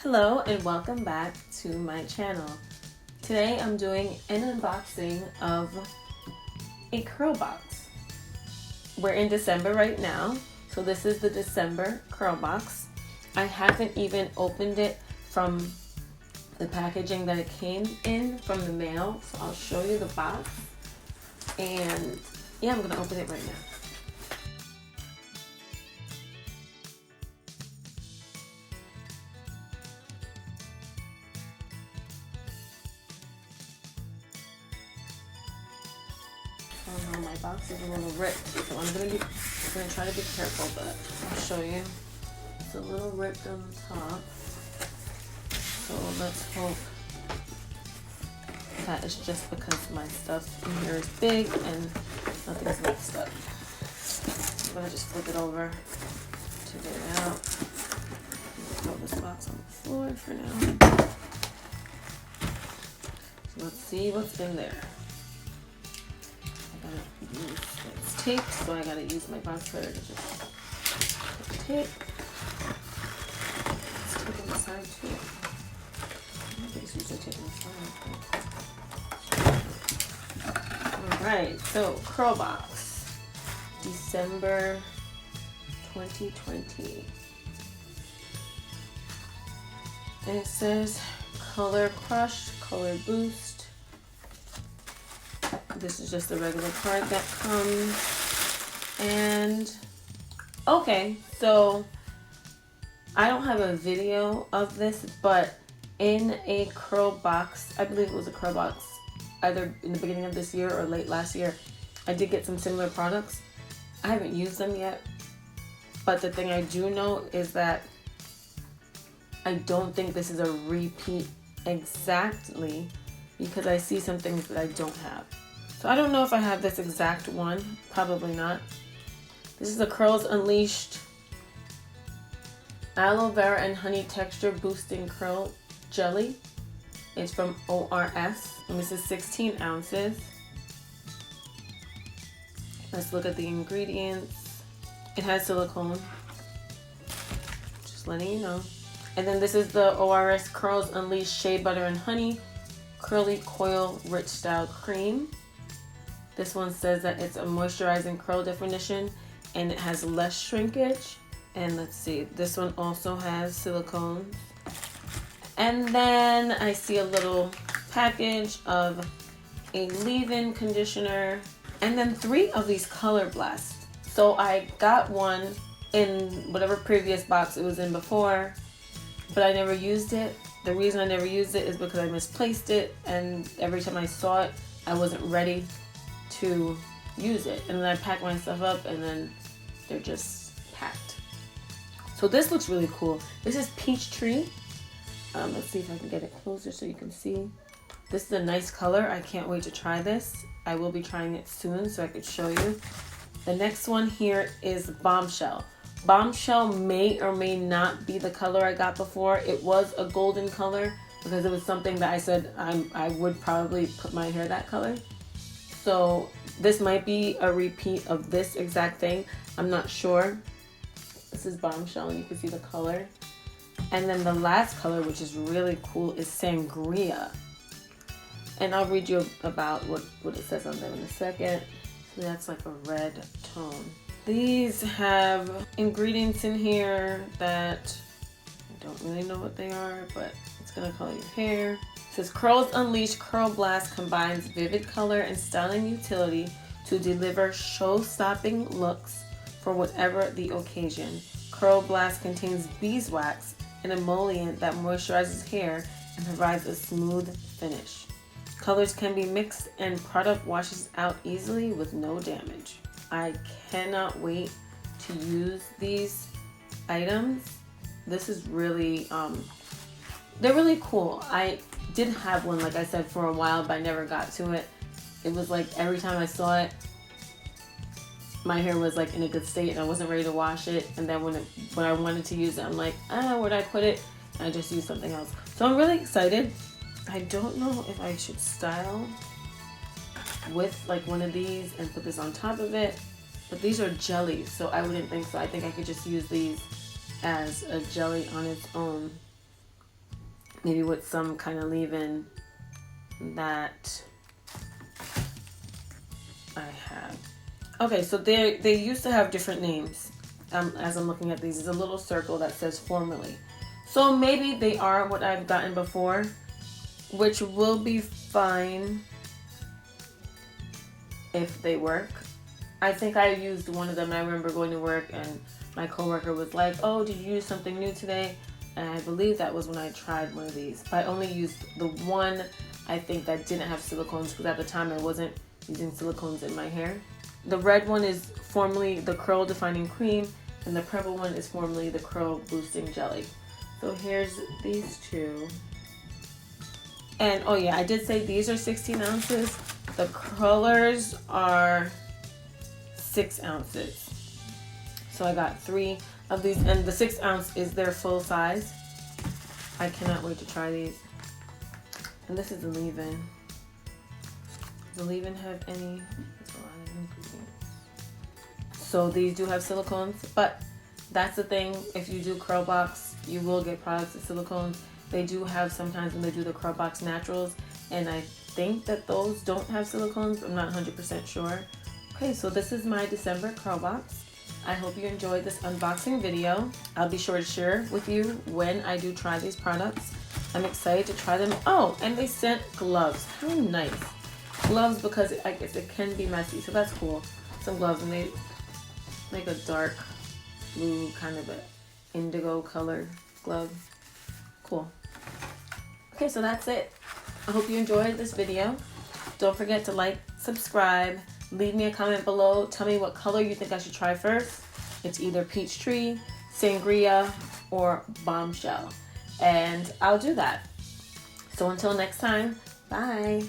Hello and welcome back to my channel. Today I'm doing an unboxing of a Curlbox. We're in December right now, so this is the December Curlbox. I haven't even opened it from the packaging that it came in from the mail, so I'll show you the box. And yeah, I'm gonna open it right now. Oh no, my box is a little ripped, so I'm gonna try to be careful, but I'll show you. It's a little ripped on the top, so let's hope that it's just because my stuff in here is big and nothing's mixed up. I'm gonna just flip it over to get it out. Throw this box on the floor for now. So let's see what's in there. It's taped, so I gotta use my box cutter to just put tape. Let's tape on the side too. I think it's usually tape on the side. Alright, so Curlbox, December 2020. And it says Color Crush, Color Boost. This is just a regular card that comes. And okay, so I don't have a video of this, but in a Curlbox, I believe it was a Curlbox, either in the beginning of this year or late last year, I did get some similar products. I haven't used them yet, but the thing I do know is that I don't think this is a repeat exactly, because I see some things that I don't have. So I don't know if I have this exact one. Probably not. This is the Curls Unleashed Aloe Vera and Honey Texture Boosting Curl Jelly. It's from ORS. And this is 16 ounces. Let's look at the ingredients. It has silicone. Just letting you know. And then this is the ORS Curls Unleashed Shea Butter and Honey Curly Coil Rich Style Cream. This one says that it's a moisturizing curl definition and it has less shrinkage. And let's see, this one also has silicone. And then I see a little package of a leave-in conditioner and then 3 of these color blasts. So I got one in whatever previous box it was in before, but I never used it. The reason I never used it is because I misplaced it, and every time I saw it, I wasn't ready to use it, and then I pack my stuff up and then they're just packed. So this looks really cool. This is Peachtree. Let's see if I can get it closer so you can see. This is a nice color. I can't wait to try this. I will be trying it soon so I could show you. The next one here is Bombshell. Bombshell may or may not be the color I got before. It was a golden color because it was something that I said I would probably put my hair that color. So this might be a repeat of this exact thing. I'm not sure. This is Bombshell and you can see the color. And then the last color, which is really cool, is Sangria. And I'll read you about what it says on them in a second. So that's like a red tone. These have ingredients in here that I don't really know what they are, but it's gonna color your hair. It says Curls Unleashed Curl Blast combines vivid color and styling utility to deliver show-stopping looks for whatever the occasion. Curl Blast contains beeswax, an emollient that moisturizes hair and provides a smooth finish. Colors can be mixed and product washes out easily with no damage. I cannot wait to use these items. This is really, they're really cool. I did have one, like I said, for a while, but I never got to it. It was like every time I saw it, my hair was like in a good state and I wasn't ready to wash it. And then when I wanted to use it, I'm like, where'd I put it? And I just used something else. So I'm really excited. I don't know if I should style with like one of these and put this on top of it, but these are jellies, so I wouldn't think so. I think I could just use these as a jelly on its own. maybe with some kind of leave-in that I have. Okay, so they used to have different names. As I'm looking at these, there's a little circle that says formerly. So maybe they are what I've gotten before, which will be fine if they work. I think I used one of them, and I remember going to work and my coworker was like, "Oh, did you use something new today?" And I believe that was when I tried one of these. But I only used the one, I think, that didn't have silicones, because at the time I wasn't using silicones in my hair. The red one is formerly the Curl Defining Cream, and the purple one is formerly the Curl Boosting Jelly. So here's these two. And oh yeah, I did say these are 16 ounces. The colors are 6 ounces. So I got 3 of these, and the 6 ounce is their full size. I cannot wait to try these. And this is the leave-in. Does the leave-in have any? So these do have silicones, but that's the thing. If you do Curlbox, you will get products with silicones. They do have sometimes when they do the Curlbox Naturals, and I think that those don't have silicones. I'm not 100% sure. Okay, so this is my December Curlbox. I hope you enjoyed this unboxing video. I'll be sure to share with you when I do try these products. I'm excited to try them. Oh, and they sent gloves. How nice. Gloves, because I guess it can be messy, so that's cool. Some gloves, and they make a dark blue, kind of a indigo color glove. Cool. Okay, so that's it. I hope you enjoyed this video. Don't forget to like, subscribe, leave me a comment below. Tell me what color you think I should try first. It's either Peachtree, Sangria, or Bombshell. And I'll do that. So until next time, bye.